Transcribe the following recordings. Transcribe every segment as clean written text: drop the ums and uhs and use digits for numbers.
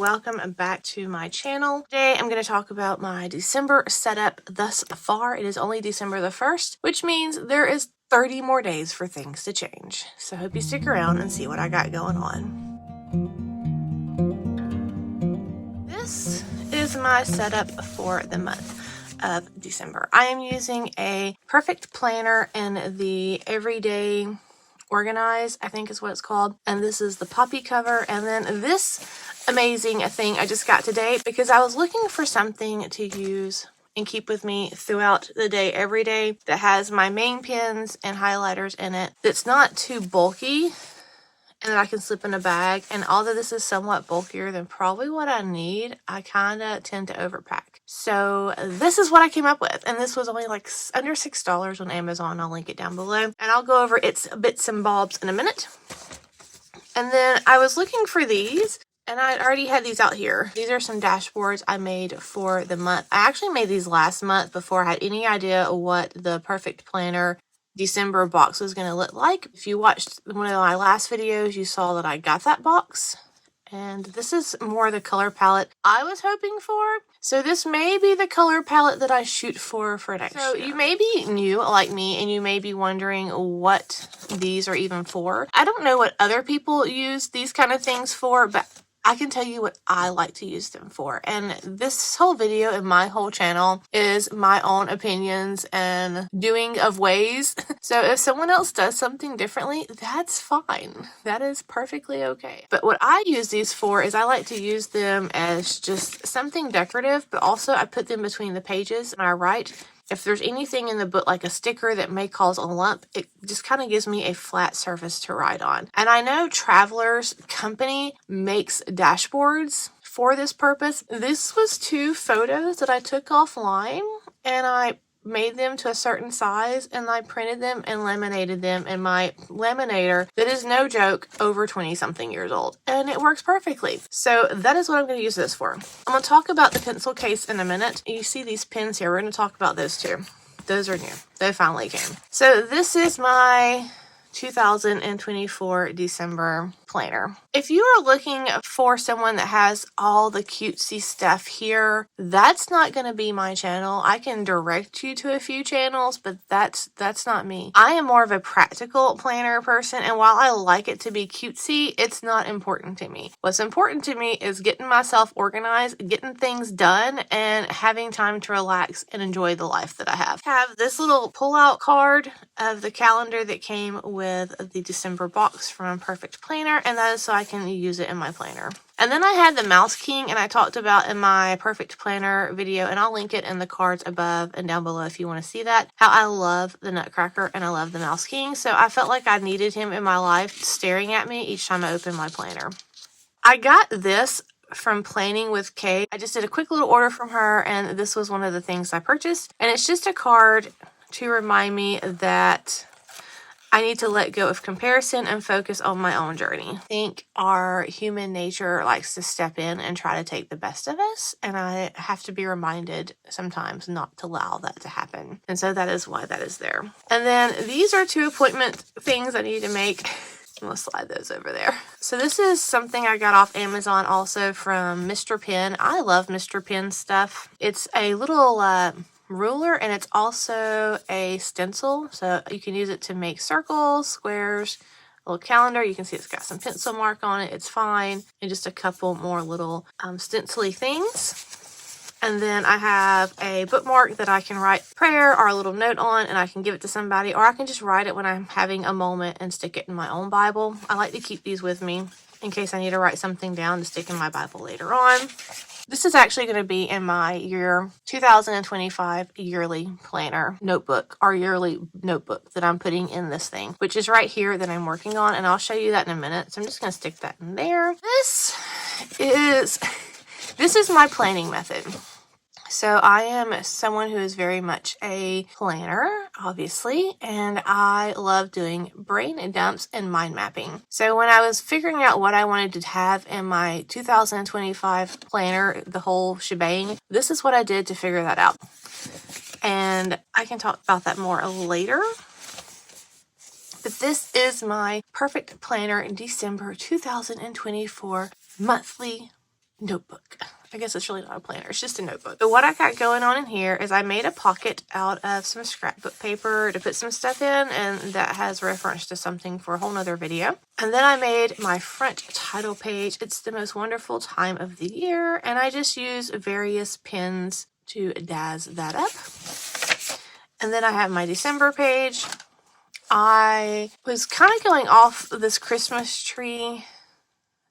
welcome back to my channel. Today I'm going to talk about my December setup thus far. It is only December the 1st, which means there is 30 more days for things to change. So I hope you stick around and see what I got going on. This is my setup for the month of December. I am using a Perfect planner in the Everyday Organize, I think is what it's called. And this is the poppy cover. And then this amazing thing I just got today because I was looking for something to use and keep with me throughout the day, every day, that has my main pens and highlighters in it, that's not too bulky and that I can slip in a bag. And although this is somewhat bulkier than probably what I need, I kind of tend to overpack. So this is what I came up with. And this was only like under $6 on Amazon. I'll link it down below. And I'll go over its bits and bobs in a minute. And then I was looking for these. And I already had these out here. These are some dashboards I made for the month. I actually made these last month before I had any idea what the Perfect Planner December box was going to look like. If you watched one of my last videos, you saw that I got that box. And this is more the color palette I was hoping for. So this may be the color palette that I shoot for next year. So you may be new like me and you may be wondering what these are even for. I don't know what other people use these kind of things for, but I can tell you what I like to use them for. And this whole video and my whole channel is my own opinions and doing of ways. So if someone else does something differently, that's fine. That is perfectly okay. But what I use these for is I like to use them as just something decorative, but also I put them between the pages and I write. If there's anything in the book, like a sticker that may cause a lump, it just kind of gives me a flat surface to write on. And I know Traveler's Company makes dashboards for this purpose. This was 2 photos that I took offline and I made them to a certain size and I printed them and laminated them in my laminator that is, no joke, over 20 something years old, and it works perfectly. So that is what I'm going to use this for. I'm going to talk about the pencil case in a minute. You see these pens here, we're going to talk about those too. Those are new. They finally came. So this is my 2024 December planner. If you are looking for someone that has all the cutesy stuff here, that's not going to be my channel. I can direct you to a few channels, but that's not me. I am more of a practical planner person, and while I like it to be cutesy, it's not important to me. What's important to me is getting myself organized, getting things done, and having time to relax and enjoy the life that I have. I have this little pull-out card of the calendar that came with the December box from Perfect Planner, and that is so I can use it in my planner. And then I had the Mouse King, and I talked about in my Perfect Planner video, and I'll link it in the cards above and down below if you want to see that, how I love the Nutcracker and I love the Mouse King. So I felt like I needed him in my life staring at me each time I open my planner. I got this from Planning with Kay. I just did a quick little order from her, and this was one of the things I purchased. And it's just a card to remind me that I need to let go of comparison and focus on my own journey. I think our human nature likes to step in and try to take the best of us, and I have to be reminded sometimes not to allow that to happen. And so that is why that is there. And then these are 2 appointment things I need to make. I'm going to slide those over there. So this is something I got off Amazon also from Mr. Pen. I love Mr. Pen stuff. It's a little ruler, and it's also a stencil, so you can use it to make circles, squares, a little calendar. You can see it's got some pencil mark on it. It's fine, and just a couple more little stencil-y things. And then I have a bookmark that I can write prayer or a little note on, and I can give it to somebody, or I can just write it when I'm having a moment and stick it in my own Bible. I like to keep these with me in case I need to write something down to stick in my Bible later on. This is actually going to be in my 2025 yearly planner notebook, or yearly notebook that I'm putting in this thing, which is right here that I'm working on, and I'll show you that in a minute. So I'm just going to stick that in there. This is my planning method. So I am someone who is very much a planner, obviously, and I love doing brain dumps and mind mapping. So when I was figuring out what I wanted to have in my 2025 planner, the whole shebang, this is what I did to figure that out. And I can talk about that more later. But this is my Perfect Planner in December 2024 monthly notebook. I guess it's really not a planner, it's just a notebook. But what I got going on in here is I made a pocket out of some scrapbook paper to put some stuff in, and that has reference to something for a whole nother video. And then I made my front title page. It's the most wonderful time of the year, and I just use various pins to dazz that up. And then I have my December page. I was kind of going off this Christmas tree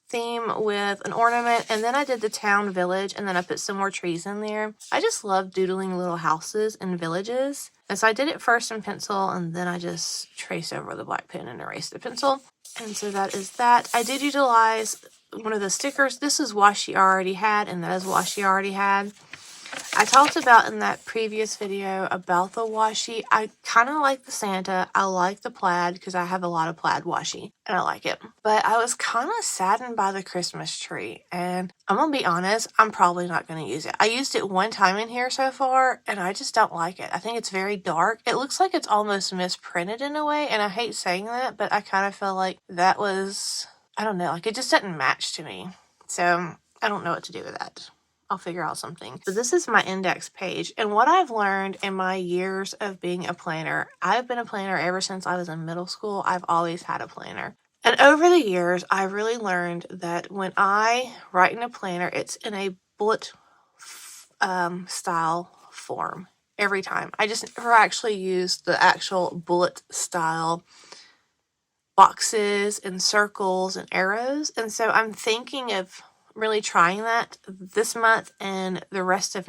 theme with an ornament, and then I did the town village, and then I put some more trees in there. I just love doodling little houses and villages, and so I did it first in pencil, and then I just traced over the black pen and erased the pencil. And so that is that. I did utilize one of the stickers. This is washi I already had, and that is washi I already had. I talked about in that previous video about the washi. I kind of like the Santa. I like the plaid because I have a lot of plaid washi and I like it. But I was kind of saddened by the Christmas tree, and I'm going to be honest, I'm probably not going to use it. I used it one time in here so far and I just don't like it. I think it's very dark. It looks like it's almost misprinted in a way, and I hate saying that, but I kind of feel like that was, I don't know, like it just doesn't match to me. So I don't know what to do with that. I'll figure out something. So this is my index page, and what I've learned in my years of being a planner, I've been a planner ever since I was in middle school. I've always had a planner. And over the years, I really learned that when I write in a planner, it's in a bullet style form every time. I just never actually used the actual bullet style boxes and circles and arrows. And so I'm thinking of really trying that this month and the rest of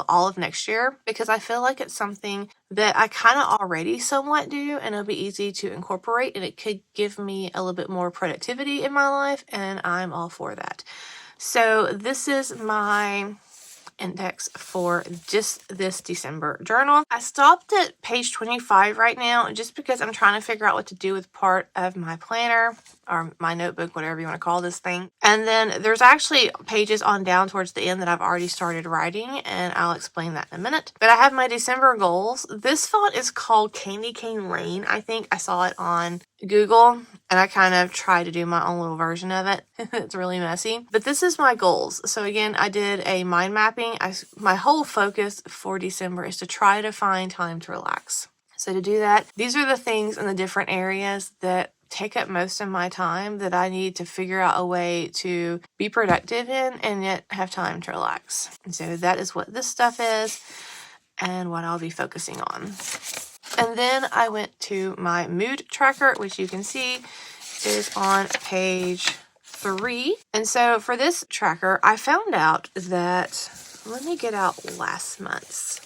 all of next year, because I feel like it's something that I kind of already somewhat do, and it'll be easy to incorporate, and it could give me a little bit more productivity in my life, and I'm all for that. So this is my index for just this December journal. I stopped at page 25 right now just because I'm trying to figure out what to do with part of my planner or my notebook, whatever you want to call this thing. And then there's actually pages on down towards the end that I've already started writing, and I'll explain that in a minute. But I have my December goals. This font is called Candy Cane Lane. I think I saw it on Google, and I kind of tried to do my own little version of it. It's really messy. But this is my goals. So again, I did a mind mapping. My whole focus for December is to try to find time to relax. So to do that, these are the things in the different areas that take up most of my time that I need to figure out a way to be productive in and yet have time to relax. And so that is what this stuff is and what I'll be focusing on. And then I went to my mood tracker, which you can see is on page 3. And so for this tracker, I found out that, let me get out last month's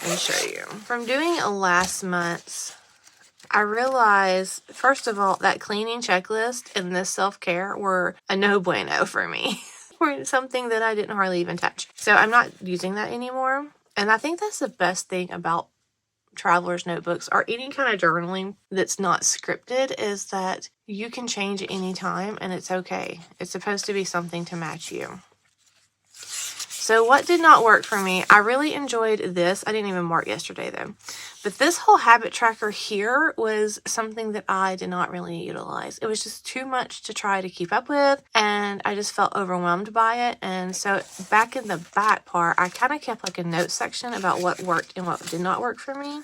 and show you. From doing last month's, I realized, first of all, that cleaning checklist and this self-care were a no bueno for me. Were something that I didn't hardly even touch. So I'm not using that anymore. And I think that's the best thing about traveler's notebooks or any kind of journaling that's not scripted, is that you can change at any time and it's okay. It's supposed to be something to match you. So what did not work for me? I really enjoyed this. I didn't even mark yesterday though. But this whole habit tracker here was something that I did not really utilize. It was just too much to try to keep up with, and I just felt overwhelmed by it. And so back in the back part, I kind of kept like a note section about what worked and what did not work for me.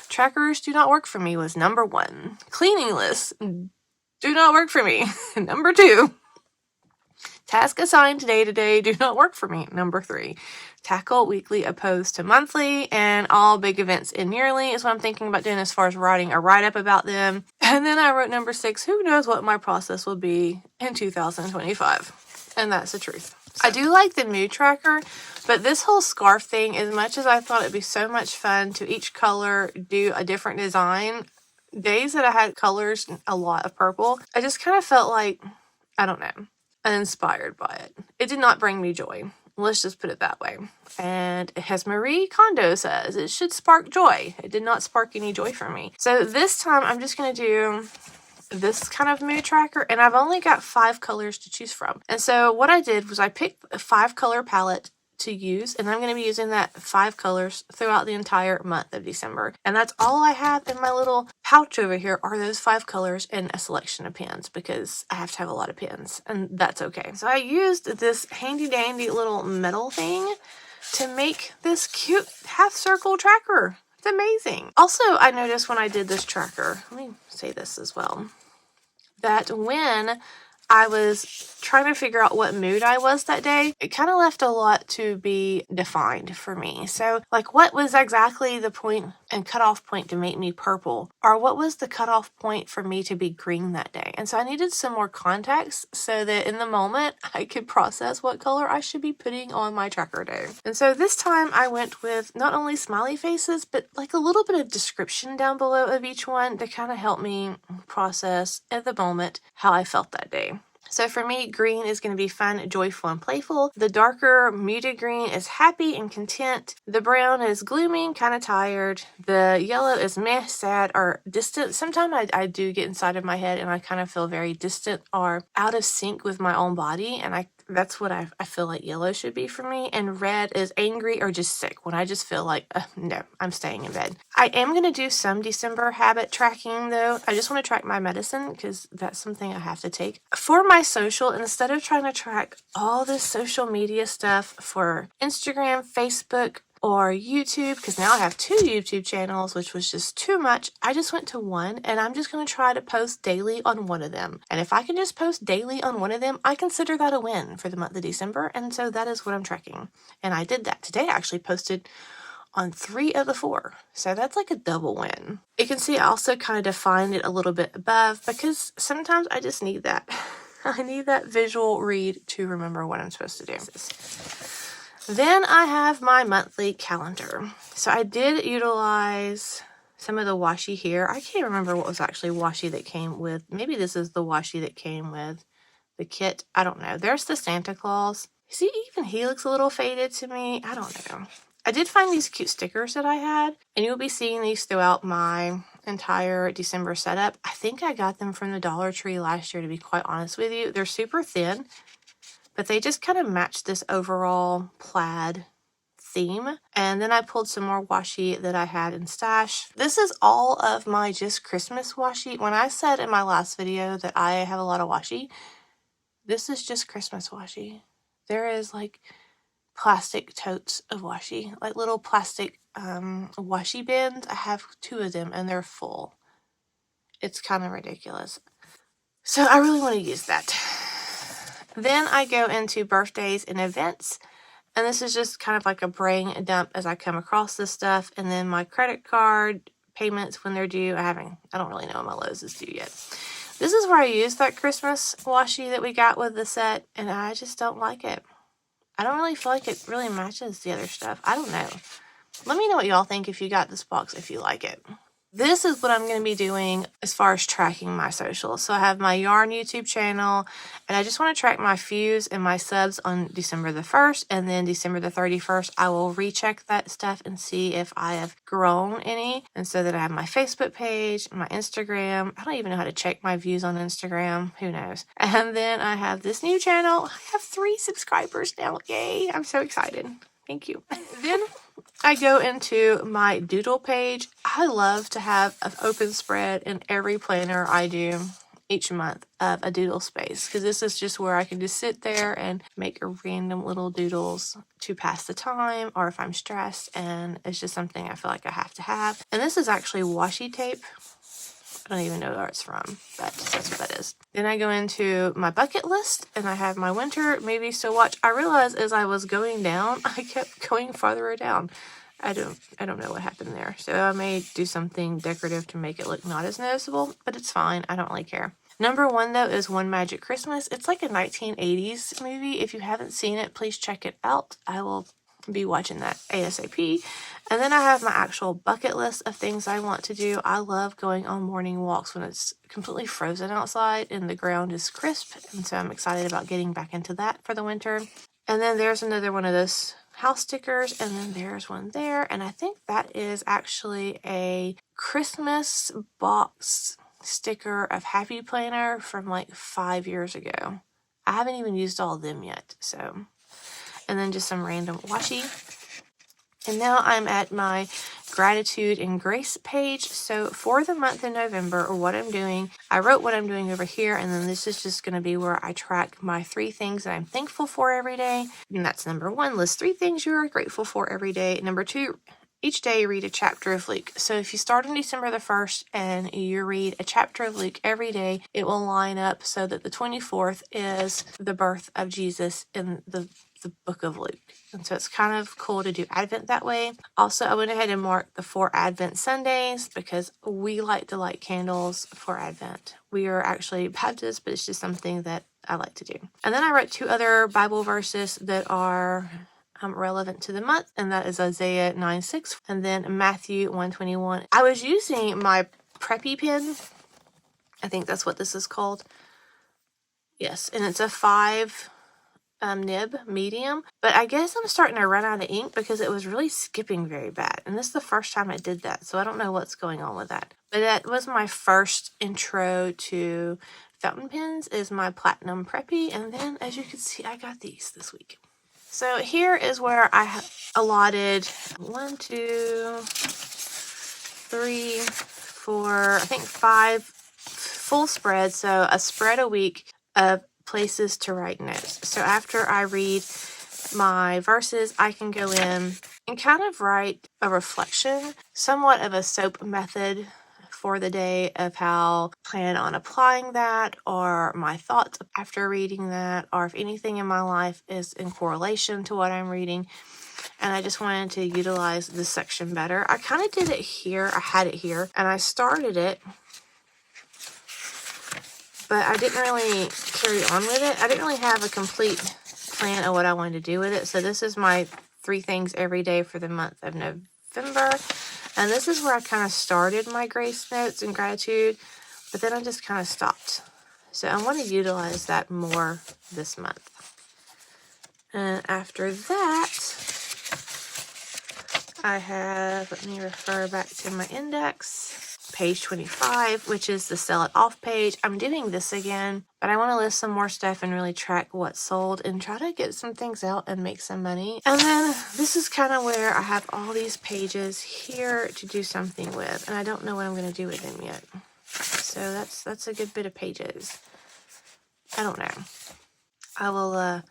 Trackers do not work for me was number 1. Cleaning lists do not work for me. Number 2. Task assigned day to day do not work for me. Number 3. Tackle weekly opposed to monthly, and all big events in yearly is what I'm thinking about doing as far as writing a write-up about them. And then I wrote number 6. Who knows what my process will be in 2025. And that's the truth. So. I do like the mood tracker, but this whole scarf thing, as much as I thought it'd be so much fun to each color do a different design, days that I had colors, a lot of purple, I just kind of felt like, I don't know, uninspired by it. It did not bring me joy. Let's just put it that way. And as Marie Kondo says, it should spark joy. It did not spark any joy for me. So this time I'm just going to do this kind of mood tracker, and I've only got 5 colors to choose from. And so what I did was I picked a 5 color palette to use, and I'm going to be using that 5 colors throughout the entire month of December. And that's all I have in my little pouch over here are those 5 colors and a selection of pens, because I have to have a lot of pens, and that's okay. So I used this handy dandy little metal thing to make this cute half circle tracker. It's amazing. Also, I noticed when I did this tracker, let me say this as well, that when I was trying to figure out what mood I was that day, it kind of left a lot to be defined for me. So, like, what was exactly the point and cutoff point to make me purple? Or what was the cutoff point for me to be green that day? And so I needed some more context so that in the moment I could process what color I should be putting on my tracker day. And so this time I went with not only smiley faces, but like a little bit of description down below of each one to kind of help me process at the moment how I felt that day. So for me, green is going to be fun, joyful, and playful. The darker muted green is happy and content. The brown is gloomy, kind of tired. The yellow is meh, sad, or distant. Sometimes I do get inside of my head and I kind of feel very distant or out of sync with my own body, and that's what I feel like yellow should be for me. And red is angry or just sick, when I just feel like, no, I'm staying in bed. I am going to do some December habit tracking though. I just want to track my medicine because that's something I have to take. For my social, instead of trying to track all this social media stuff for Instagram, Facebook, or YouTube, because now I have 2 YouTube channels, which was just too much. I just went to 1, and I'm just going to try to post daily on one of them. And if I can just post daily on one of them, I consider that a win for the month of December. And so that is what I'm tracking. And I did that today. I actually posted on 3 of the 4. So that's like a double win. You can see I also kind of defined it a little bit above, because sometimes I just need that. I need that visual read to remember what I'm supposed to do. Then I have my monthly calendar. So I did utilize some of the washi here. I can't remember what was actually washi that came with. Maybe this is the washi that came with the kit. I don't know. There's the Santa Claus. See, even he looks a little faded to me. I don't know. I did find these cute stickers that I had, and you'll be seeing these throughout my entire December setup. I think I got them from the Dollar Tree last year, to be quite honest with you. They're super thin, but they just kind of match this overall plaid theme. And then I pulled some more washi that I had in stash. This is all of my just Christmas washi. When I said in my last video that I have a lot of washi, this is just Christmas washi. There is like plastic totes of washi, like little plastic washi bins. I have 2 of them and they're full. It's kind of ridiculous. So I really want to use that. Then I go into birthdays and events, and this is just kind of like a brain dump as I come across this stuff. And then my credit card payments when they're due. I don't really know when my Lowe's is due yet. This is where I use that Christmas washi that we got with the set, and I just don't like it. I don't really feel like it really matches the other stuff. I don't know. Let me know what y'all think if you got this box, if you like it. This is what I'm going to be doing as far as tracking my socials. So I have my yarn YouTube channel, and I just want to track my views and my subs on December the 1st, and then December the 31st, I will recheck that stuff and see if I have grown any. And so that I have my Facebook page, my Instagram. I don't even know how to check my views on Instagram. Who knows? And then I have this new channel. I have 3 subscribers now. Yay! I'm so excited. Thank you. Then I go into my doodle page. I love to have an open spread in every planner I do each month of a doodle space, because this is just where I can just sit there and make random little doodles to pass the time, or if I'm stressed, and it's just something I feel like I have to have. And this is actually washi tape. I don't even know where it's from, but that's what that is. Then I go into my bucket list, and I have my winter movies to watch. I realized as I was going down, I kept going farther down. I don't know what happened there. So I may do something decorative to make it look not as noticeable, but it's fine. I don't really care. Number 1, though, is One Magic Christmas. It's like a 1980s movie. If you haven't seen it, please check it out. I will be watching that ASAP. And then I have my actual bucket list of things I want to do. I love going on morning walks when it's completely frozen outside and the ground is crisp. And so I'm excited about getting back into that for the winter. And then there's another one of those house stickers, and then there's one there, and I think that is actually a Christmas box sticker of Happy Planner from like 5 years ago. I haven't even used all of them yet, so. and then just some random washi. And now I'm at my gratitude and grace page. So for the month of November, what I'm doing, I wrote what I'm doing over here, and then this is just going to be where I track my 3 things that I'm thankful for every day. And that's number 1, list 3 things you are grateful for every day. Number 2, each day read a chapter of Luke. So if you start on December the 1st and you read a chapter of Luke every day, it will line up so that the 24th is the birth of Jesus in the book of Luke. And so it's kind of cool to do Advent that way. Also, I went ahead and marked the 4 Advent Sundays because we like to light candles for Advent. We are actually Baptists, but it's just something that I like to do. And then I wrote 2 other Bible verses that are relevant to the month, and that is Isaiah 9:6 and then Matthew 1:21. I was using my preppy pen. I think that's what this is called. Yes, and it's a 5 nib medium, but I guess I'm starting to run out of ink because it was really skipping very bad, and this is the first time it did that, so I don't know what's going on with that. But that was my first intro to fountain pens, is my Platinum Preppy, and then as you can see, I got these this week. So here is where I have allotted 1, 2, 3, 4, I think 5 full spreads, so a spread a week of places to write notes. So after I read my verses, I can go in and kind of write a reflection, somewhat of a SOAP method for the day of how I plan on applying that, or my thoughts after reading that, or if anything in my life is in correlation to what I'm reading. And I just wanted to utilize this section better. I kind of did it here. I had it here and I started it, but I didn't really carry on with it. I didn't really have a complete plan of what I wanted to do with it. So this is my 3 things every day for the month of November. And this is where I kind of started my grace notes and gratitude, but then I just kind of stopped. So I want to utilize that more this month. And after that, I have, let me refer back to my index, page 25, which is the sell it off page. I'm doing this again, but I want to list some more stuff and really track what's sold and try to get some things out and make some money. And then this is kind of where I have all these pages here to do something with, and I don't know what I'm going to do with them yet. So that's a good bit of pages. I don't know. I will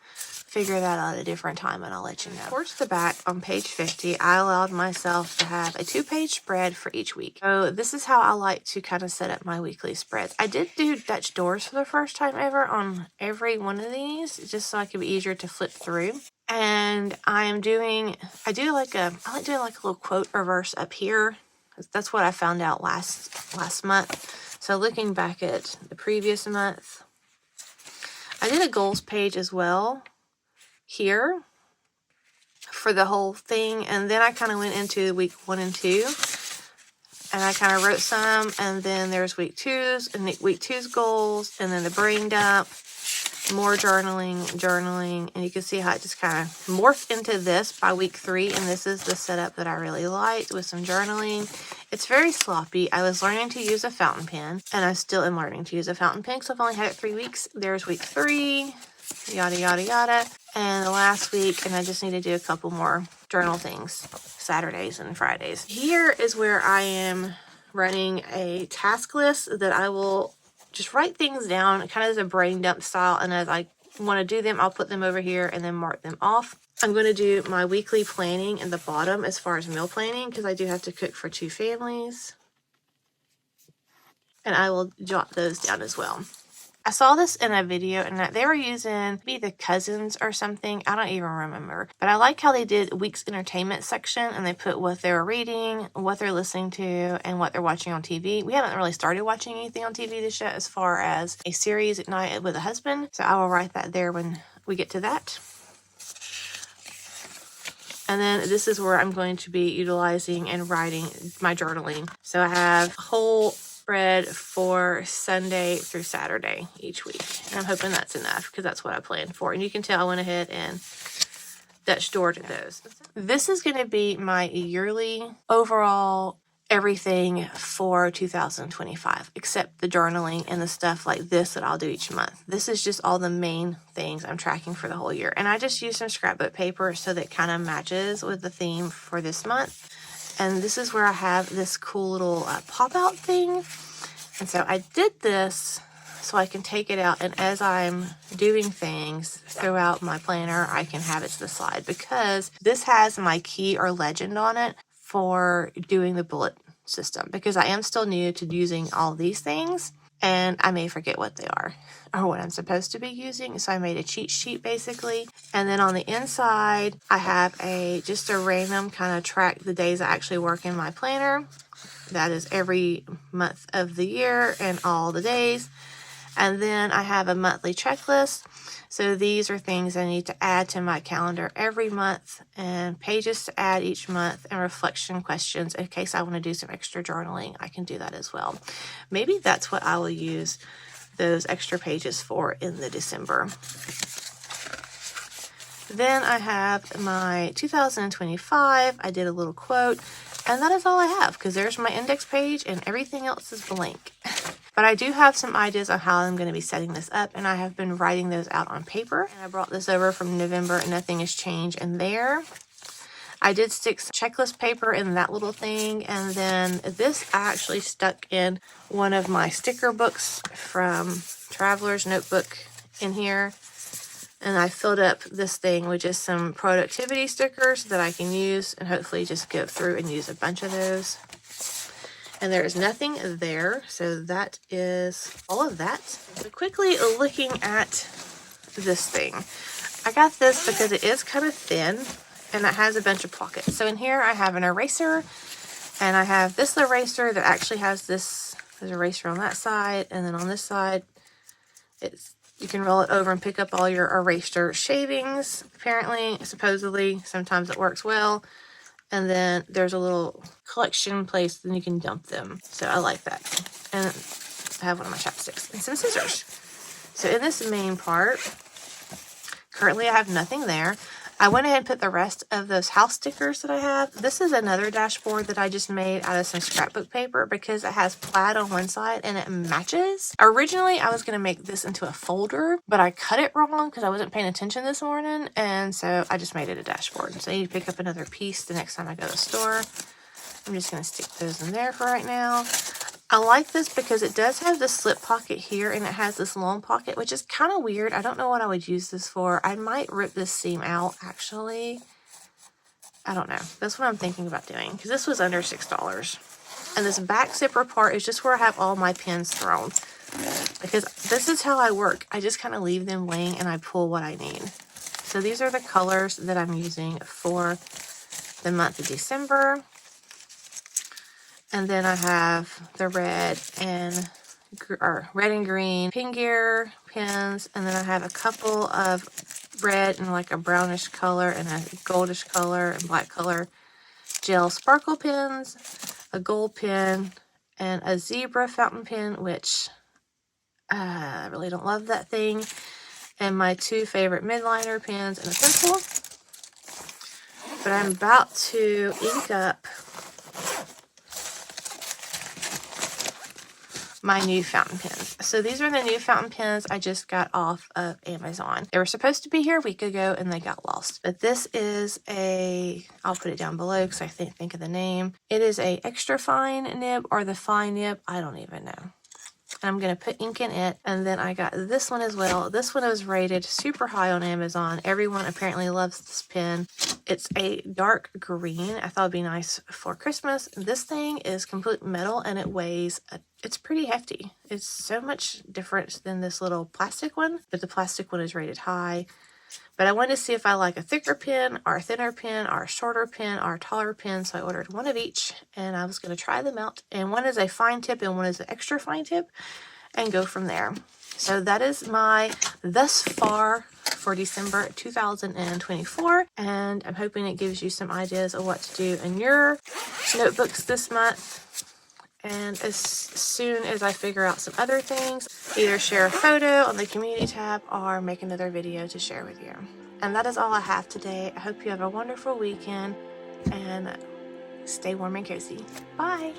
figure that out at a different time and I'll let you know. Towards the back on page 50, I allowed myself to have a 2-page spread for each week. So this is how I like to kind of set up my weekly spreads. I did do Dutch doors for the first time ever on every one of these, just so I could be easier to flip through. And I like doing like a little quote or verse up here. That's what I found out last month. So looking back at the previous month, I did a goals page as well here for the whole thing, and then I kind of went into week 1 and 2 and I kind of wrote some, and then there's week 2's and week 2's goals, and then the brain dump, more journaling, and you can see how it just kind of morphed into this by week 3, and this is the setup that I really liked with some journaling. It's very sloppy. I was learning to use a fountain pen, and I still am learning to use a fountain pen, so I've only had it 3 weeks. There's week 3, yada yada yada, and the last week, and I just need to do a couple more journal things Saturdays and Fridays. Here is where I am running a task list that I will just write things down kind of as a brain dump style, and as I want to do them, I'll put them over here and then mark them off. I'm going to do my weekly planning in the bottom as far as meal planning, because I do have to cook for 2 families, and I will jot those down as well. I saw this in a video, and they were using maybe the Cousins or something. I don't even remember. But I like how they did week's entertainment section, and they put what they were reading, what they're listening to, and what they're watching on TV. We haven't really started watching anything on TV this year as far as a series at night with a husband. So I will write that there when we get to that. And then this is where I'm going to be utilizing and writing my journaling. So I have a whole spread for Sunday through Saturday each week. And I'm hoping that's enough, because that's what I planned for. And you can tell I went ahead and Dutch doored those. This is going to be my yearly overall everything for 2025, except the journaling and the stuff like this that I'll do each month. This is just all the main things I'm tracking for the whole year. And I just use some scrapbook paper so that kind of matches with the theme for this month. And this is where I have this cool little pop-out thing. And so I did this so I can take it out, and as I'm doing things throughout my planner, I can have it to the side, because this has my key or legend on it for doing the bullet system, because I am still new to using all these things and I may forget what they are or what I'm supposed to be using. So I made a cheat sheet basically. And then on the inside, I have just a random kind of track the days I actually work in my planner. That is every month of the year and all the days. And then I have a monthly checklist. So these are things I need to add to my calendar every month, and pages to add each month, and reflection questions in case I want to do some extra journaling. I can do that as well. Maybe that's what I will use those extra pages for in the December. Then I have my 2025. I did a little quote, and that is all I have, because there's my index page and everything else is blank. But I do have some ideas on how I'm going to be setting this up, and I have been writing those out on paper. And I brought this over from November, and nothing has changed in there. I did stick some checklist paper in that little thing, and then this I actually stuck in one of my sticker books from Traveler's Notebook in here. And I filled up this thing with just some productivity stickers that I can use and hopefully just go through and use a bunch of those. And there is nothing there, so that is all of that. So quickly looking at this thing. I got this because it is kind of thin and it has a bunch of pockets. So in here I have an eraser, and I have this eraser that actually has this eraser on that side, and then on this side you can roll it over and pick up all your eraser shavings. Apparently, supposedly, sometimes it works well. And then there's a little collection place, then you can dump them. So I like that. And I have one of my chopsticks and some scissors. So in this main part, currently I have nothing there. I went ahead and put the rest of those house stickers that I have. This is another dashboard that I just made out of some scrapbook paper because it has plaid on one side and it matches. Originally, I was going to make this into a folder, but I cut it wrong because I wasn't paying attention this morning. And so I just made it a dashboard. So I need to pick up another piece the next time I go to the store. I'm just going to stick those in there for right now. I like this because it does have the slip pocket here, and it has this long pocket, which is kind of weird. I don't know what I would use this for. I might rip this seam out, actually. I don't know. That's what I'm thinking about doing, because this was under $6. And this back zipper part is just where I have all my pins thrown, because this is how I work. I just kind of leave them laying and I pull what I need. So these are the colors that I'm using for the month of December. And then I have the red and green pin gear pins. And then I have a couple of red and like a brownish color and a goldish color and black color gel sparkle pins, a gold pin, and a zebra fountain pen, which I really don't love that thing. And my two favorite midliner pens and a pencil. But I'm about to ink up my new fountain pens. So these are the new fountain pens I just got off of Amazon. They were supposed to be here a week ago and they got lost. But this is I'll put it down below because I think of the name. It is a extra fine nib or the fine nib. I don't even know. I'm going to put ink in it. And then I got this one as well. This one was rated super high on Amazon. Everyone apparently loves this pen. It's a dark green. I thought it'd be nice for Christmas. This thing is complete metal and it weighs, it's pretty hefty. It's so much different than this little plastic one, but the plastic one is rated high. But I wanted to see if I like a thicker pen or a thinner pen or a shorter pen or a taller pen. So I ordered one of each and I was going to try them out. And one is a fine tip and one is an extra fine tip and go from there. So that is my thus far for December 2024. And I'm hoping it gives you some ideas of what to do in your notebooks this month. And as soon as I figure out some other things, either share a photo on the community tab or make another video to share with you. And that is all I have today. I hope you have a wonderful weekend and stay warm and cozy. Bye.